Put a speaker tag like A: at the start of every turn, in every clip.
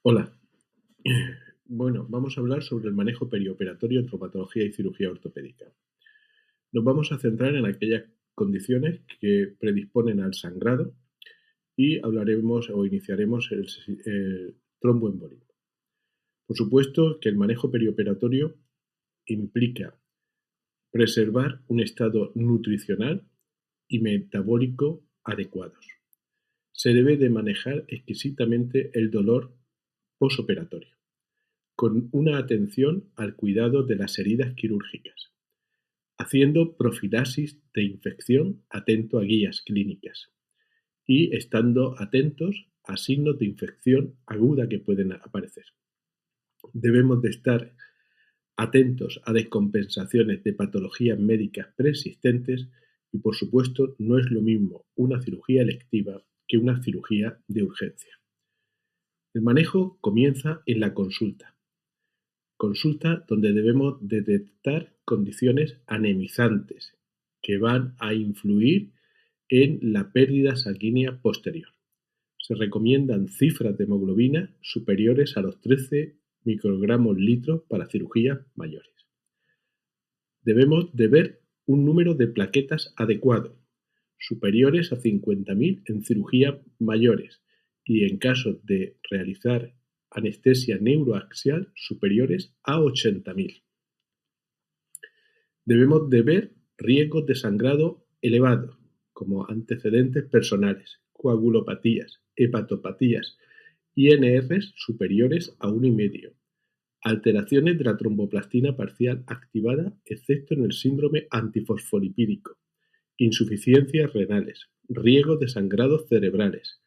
A: Hola. Bueno, vamos a hablar sobre el manejo perioperatorio en traumatología y cirugía ortopédica. Nos vamos a centrar en aquellas condiciones que predisponen al sangrado y hablaremos o iniciaremos el tromboembolismo. Por supuesto que el manejo perioperatorio implica preservar un estado nutricional y metabólico adecuados. Se debe de manejar exquisitamente el dolor posoperatorio, con una atención al cuidado de las heridas quirúrgicas, haciendo profilaxis de infección atento a guías clínicas y estando atentos a signos de infección aguda que pueden aparecer. Debemos de estar atentos a descompensaciones de patologías médicas preexistentes y, por supuesto, no es lo mismo una cirugía electiva que una cirugía de urgencia. El manejo comienza en la consulta donde debemos detectar condiciones anemizantes que van a influir en la pérdida sanguínea posterior. Se recomiendan cifras de hemoglobina superiores a los 13 microgramos litro para cirugías mayores. Debemos de ver un número de plaquetas adecuado, superiores a 50.000 en cirugías mayores y en caso de realizar anestesia neuroaxial superiores a 80.000. Debemos de ver riesgos de sangrado elevado, como antecedentes personales, coagulopatías, hepatopatías, INRs superiores a 1,5, alteraciones de la tromboplastina parcial activada excepto en el síndrome antifosfolipídico, insuficiencias renales, riesgos de sangrados cerebrales,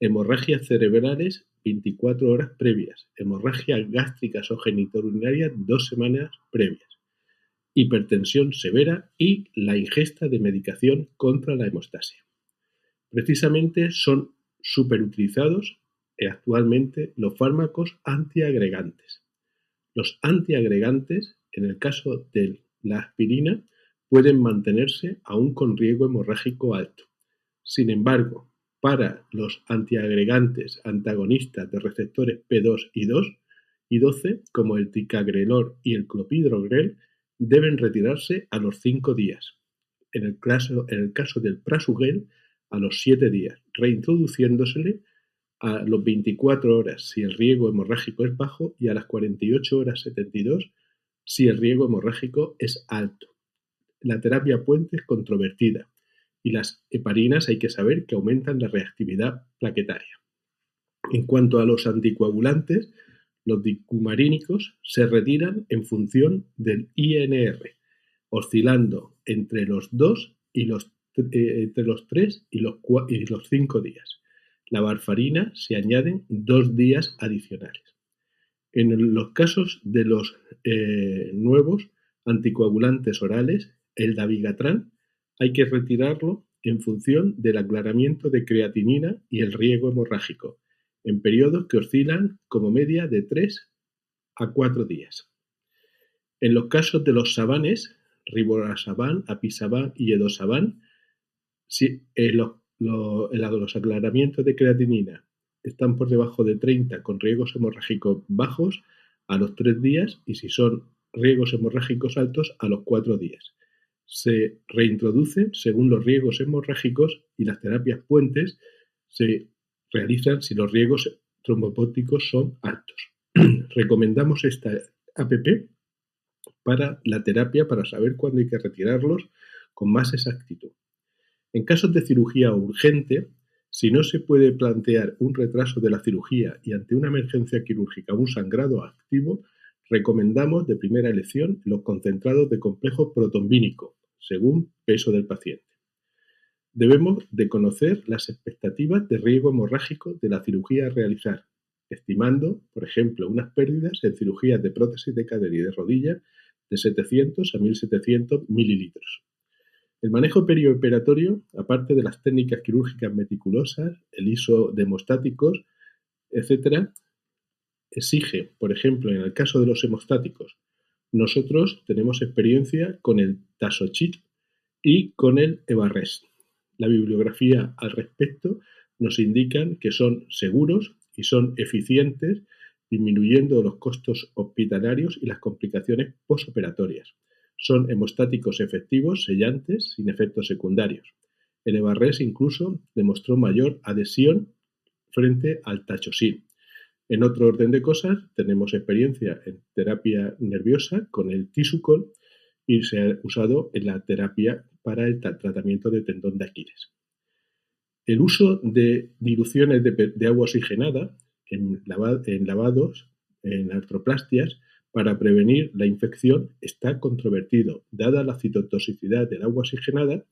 A: hemorragias cerebrales 24 horas previas, hemorragias gástricas o genitourinarias 2 semanas previas, hipertensión severa y la ingesta de medicación contra la hemostasia. Precisamente son superutilizados actualmente los fármacos antiagregantes. Los antiagregantes, en el caso de la aspirina, pueden mantenerse aún con riesgo hemorrágico alto. Sin embargo, para los antiagregantes antagonistas de receptores P2 y 12, como el ticagrelor y el clopidogrel, deben retirarse a los 5 días. En el caso del prasugrel, a los 7 días, reintroduciéndosele a los 24 horas si el riesgo hemorrágico es bajo y a las 48 horas 72 si el riesgo hemorrágico es alto. La terapia puente es controvertida y las heparinas hay que saber que aumentan la reactividad plaquetaria. En cuanto a los anticoagulantes, los dicumarínicos se retiran en función del INR, oscilando entre los 2 y entre los 3 y los 5 días. La warfarina se añaden 2 días adicionales. En los casos de los nuevos anticoagulantes orales, el dabigatran, hay que retirarlo en función del aclaramiento de creatinina y el riesgo hemorrágico, en periodos que oscilan como media de 3 a 4 días. En los casos de los sabanes, rivaroxaban, apisaban y edosaban, si los aclaramientos de creatinina están por debajo de 30 con riesgos hemorrágicos bajos a los 3 días y si son riesgos hemorrágicos altos a los 4 días. Se reintroducen según los riesgos hemorrágicos y las terapias puentes se realizan si los riesgos trombopóticos son altos. Recomendamos esta APP para la terapia para saber cuándo hay que retirarlos con más exactitud. En casos de cirugía urgente, si no se puede plantear un retraso de la cirugía y ante una emergencia quirúrgica un sangrado activo, recomendamos de primera elección los concentrados de complejo protombínico, según peso del paciente. Debemos de conocer las expectativas de riesgo hemorrágico de la cirugía a realizar, estimando, por ejemplo, unas pérdidas en cirugías de prótesis de cadera y de rodilla de 700 a 1.700 mililitros. El manejo perioperatorio, aparte de las técnicas quirúrgicas meticulosas, el ISO de hemostáticos, etc., exige, por ejemplo, en el caso de los hemostáticos, nosotros tenemos experiencia con el Tasochit y con el Evarres. La bibliografía al respecto nos indican que son seguros y son eficientes disminuyendo los costos hospitalarios y las complicaciones posoperatorias. Son hemostáticos efectivos, sellantes, sin efectos secundarios. El Evarres incluso demostró mayor adhesión frente al Tachosin. En otro orden de cosas, tenemos experiencia en terapia nerviosa con el Tisukol y se ha usado en la terapia para el tratamiento de tendón de Aquiles. El uso de diluciones de agua oxigenada en lavados, en artroplastias, para prevenir la infección está controvertido, dada la citotoxicidad del agua oxigenada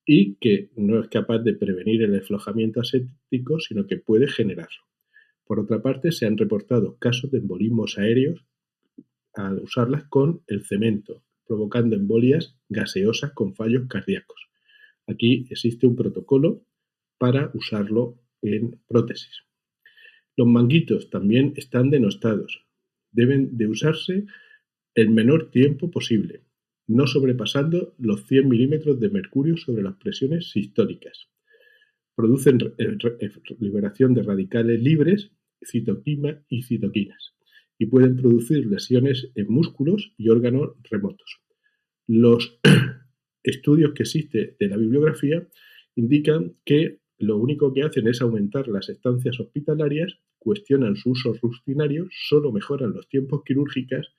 A: y que no es capaz de prevenir el aflojamiento aséptico, sino que puede generarlo. Por otra parte, se han reportado casos de embolismos aéreos al usarlas con el cemento, provocando embolias gaseosas con fallos cardíacos. Aquí existe un protocolo para usarlo en prótesis. Los manguitos también están denostados. Deben de usarse el menor tiempo posible, no sobrepasando los 100 milímetros de mercurio sobre las presiones sistólicas. Producen liberación de radicales libres, citoquina y citoquinas, y pueden producir lesiones en músculos y órganos remotos. Los estudios que existen de la bibliografía indican que lo único que hacen es aumentar las estancias hospitalarias, cuestionan su uso rutinario, solo mejoran los tiempos quirúrgicos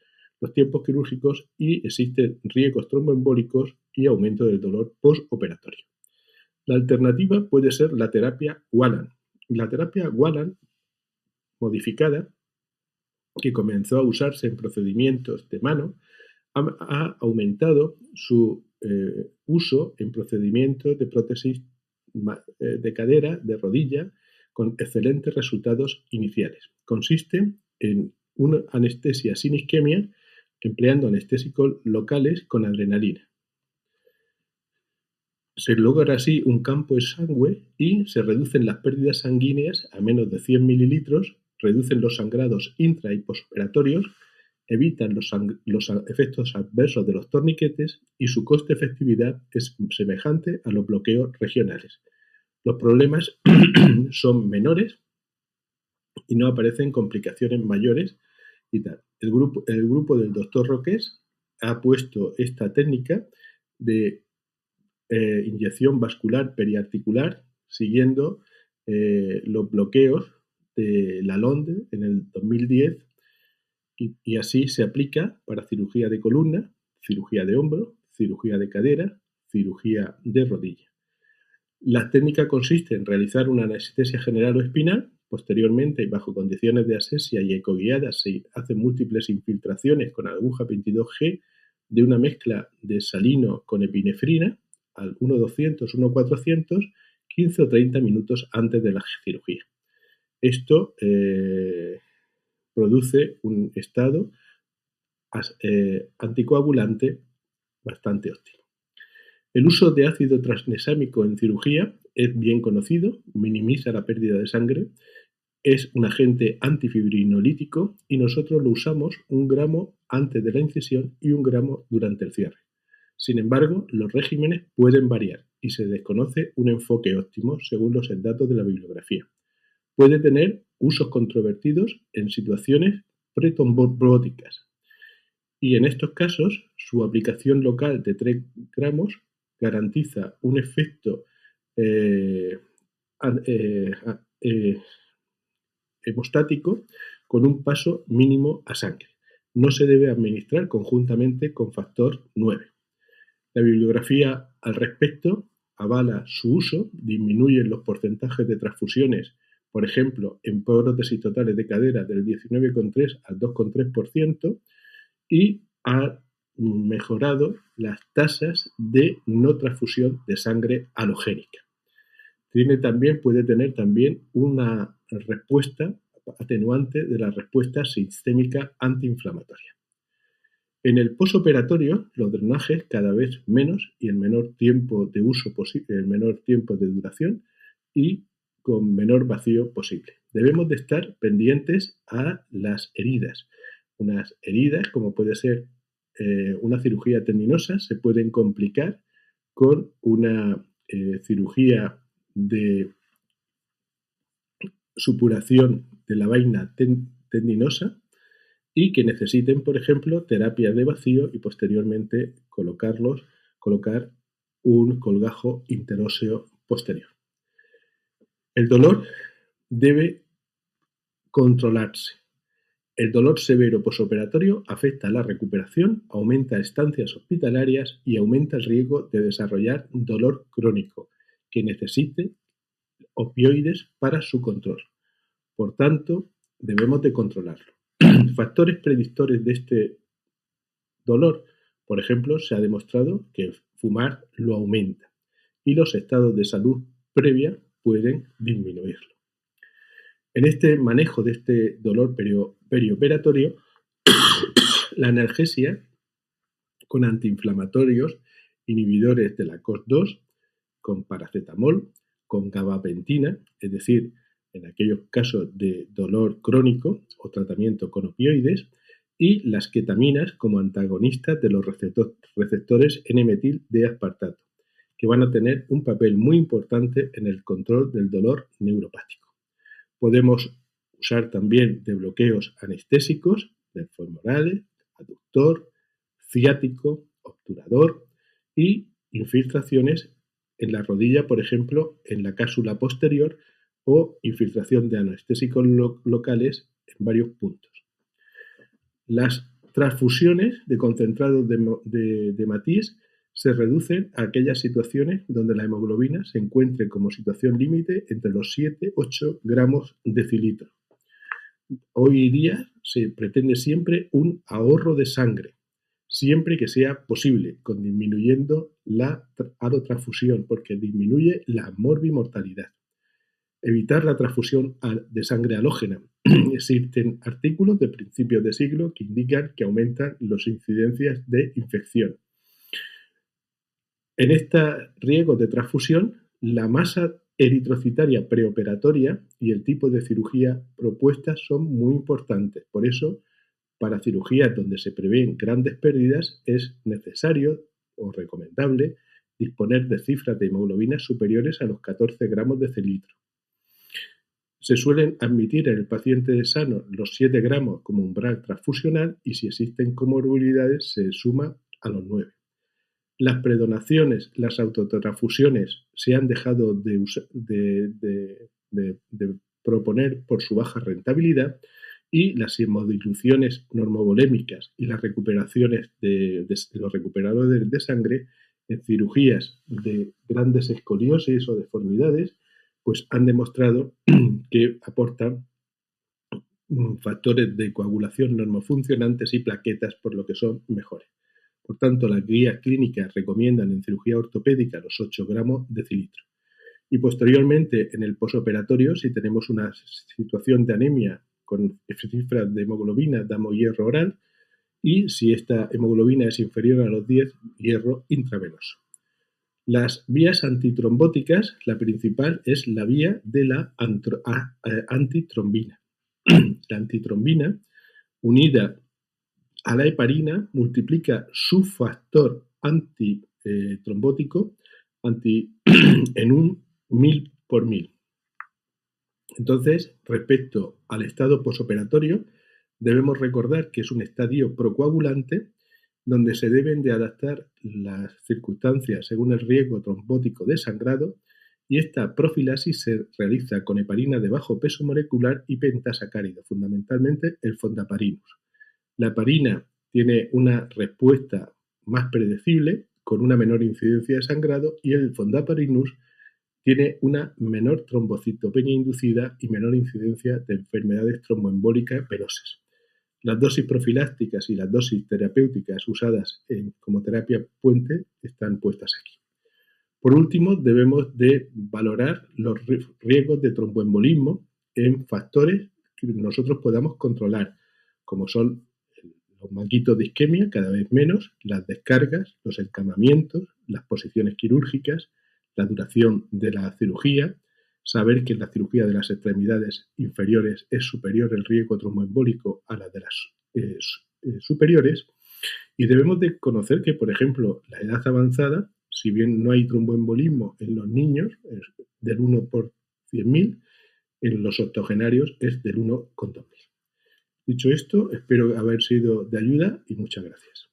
A: y existen riesgos tromboembólicos y aumento del dolor postoperatorio. La alternativa puede ser la terapia Wallach. La terapia Wallach modificada, que comenzó a usarse en procedimientos de mano, ha aumentado su uso en procedimientos de prótesis de cadera, de rodilla, con excelentes resultados iniciales. Consiste en una anestesia sin isquemia, empleando anestésicos locales con adrenalina. Se logra así un campo exangüe y se reducen las pérdidas sanguíneas a menos de 100 mililitros, reducen los sangrados intra y posoperatorios, evitan los efectos adversos de los torniquetes y su coste-efectividad es semejante a los bloqueos regionales. Los problemas son menores y no aparecen complicaciones mayores y tal. El grupo del Dr. Roques ha puesto esta técnica de inyección vascular periarticular siguiendo los bloqueos de Lalonde en el 2010 y así se aplica para cirugía de columna, cirugía de hombro, cirugía de cadera, cirugía de rodilla. La técnica consiste en realizar una anestesia general o espinal. Posteriormente, y bajo condiciones de asepsia y ecoguiadas, se hacen múltiples infiltraciones con aguja 22G de una mezcla de salino con epinefrina al 1.200, 1.400, 15 o 30 minutos antes de la cirugía. Esto produce un estado anticoagulante bastante óptimo. El uso de ácido tranexámico en cirugía es bien conocido, minimiza la pérdida de sangre, es un agente antifibrinolítico y nosotros lo usamos 1 gramo antes de la incisión y 1 gramo durante el cierre. Sin embargo, los regímenes pueden variar y se desconoce un enfoque óptimo según los datos de la bibliografía. Puede tener usos controvertidos en situaciones pretrombóticas y en estos casos su aplicación local de 3 gramos garantiza un efecto hemostático con un paso mínimo a sangre. No se debe administrar conjuntamente con factor 9. La bibliografía al respecto avala su uso, disminuye los porcentajes de transfusiones, por ejemplo, en prótesis totales de cadera del 19,3 al 2,3% y ha mejorado las tasas de no transfusión de sangre halogénica. Puede tener también una respuesta atenuante de la respuesta sistémica antiinflamatoria. En el posoperatorio, los drenajes cada vez menos y el menor tiempo de uso posible, el menor tiempo de duración y con menor vacío posible. Debemos de estar pendientes a las heridas. Unas heridas, como puede ser una cirugía tendinosa, se pueden complicar con una cirugía de supuración de la vaina tendinosa y que necesiten, por ejemplo, terapia de vacío y posteriormente colocar un colgajo interóseo posterior. El dolor debe controlarse. El dolor severo posoperatorio afecta a la recuperación, aumenta estancias hospitalarias y aumenta el riesgo de desarrollar dolor crónico que necesite opioides para su control. Por tanto, debemos de controlarlo. Factores predictores de este dolor, por ejemplo, se ha demostrado que fumar lo aumenta y los estados de salud previa pueden disminuirlo. En este manejo de este dolor perioperatorio, la analgesia con antiinflamatorios, inhibidores de la COX-2, con paracetamol, con gabapentina, es decir, en aquellos casos de dolor crónico o tratamiento con opioides, y las ketaminas como antagonistas de los receptores N-metil de aspartato, que van a tener un papel muy importante en el control del dolor neuropático. Podemos usar también de bloqueos anestésicos, del femorales, aductor, ciático, obturador y infiltraciones en la rodilla, por ejemplo, en la cápsula posterior o infiltración de anestésicos locales en varios puntos. Las transfusiones de concentrados de Matisse se reducen a aquellas situaciones donde la hemoglobina se encuentre como situación límite entre los 7-8 gramos decilitro. Hoy día se pretende siempre un ahorro de sangre, siempre que sea posible, con disminuyendo la alotransfusión, porque disminuye la morbimortalidad. Evitar la transfusión de sangre halógena. Existen artículos de principios de siglo que indican que aumentan las incidencias de infección. En estos riesgos de transfusión, la masa eritrocitaria preoperatoria y el tipo de cirugía propuesta son muy importantes. Por eso, para cirugías donde se prevén grandes pérdidas, es necesario o recomendable disponer de cifras de hemoglobina superiores a los 14 gramos decilitro. Se suelen admitir en el paciente sano los 7 gramos como umbral transfusional y si existen comorbilidades se suma a los 9. Las predonaciones, las autotransfusiones se han dejado de proponer por su baja rentabilidad y las hemodiluciones normovolémicas y las recuperaciones de los recuperadores de sangre en cirugías de grandes escoliosis o deformidades pues han demostrado que aportan factores de coagulación normofuncionantes y plaquetas, por lo que son mejores. Por tanto, las guías clínicas recomiendan en cirugía ortopédica los 8 gramos decilitro. Y posteriormente, en el posoperatorio, si tenemos una situación de anemia con cifras de hemoglobina, damos hierro oral y si esta hemoglobina es inferior a los 10, hierro intravenoso. Las vías antitrombóticas, la principal es la vía de la antitrombina. La antitrombina, unida a la heparina, multiplica su factor antitrombótico en un 1000 por 1000. Entonces, respecto al estado posoperatorio, debemos recordar que es un estadio procoagulante donde se deben de adaptar las circunstancias según el riesgo trombótico de sangrado y esta profilaxis se realiza con heparina de bajo peso molecular y pentasacárido, fundamentalmente el fondaparinus. La heparina tiene una respuesta más predecible con una menor incidencia de sangrado y el fondaparinus tiene una menor trombocitopenia inducida y menor incidencia de enfermedades tromboembólicas venosas. Las dosis profilácticas y las dosis terapéuticas usadas como terapia puente están puestas aquí. Por último, debemos de valorar los riesgos de tromboembolismo en factores que nosotros podamos controlar, como son los manguitos de isquemia, cada vez menos, las descargas, los encamamientos, las posiciones quirúrgicas, la duración de la cirugía, saber que en la cirugía de las extremidades inferiores es superior el riesgo tromboembólico a la de las superiores y debemos de conocer que, por ejemplo, la edad avanzada, si bien no hay tromboembolismo en los niños, del 1 por 100.000, en los octogenarios es del 1,2. Dicho esto, espero haber sido de ayuda y muchas gracias.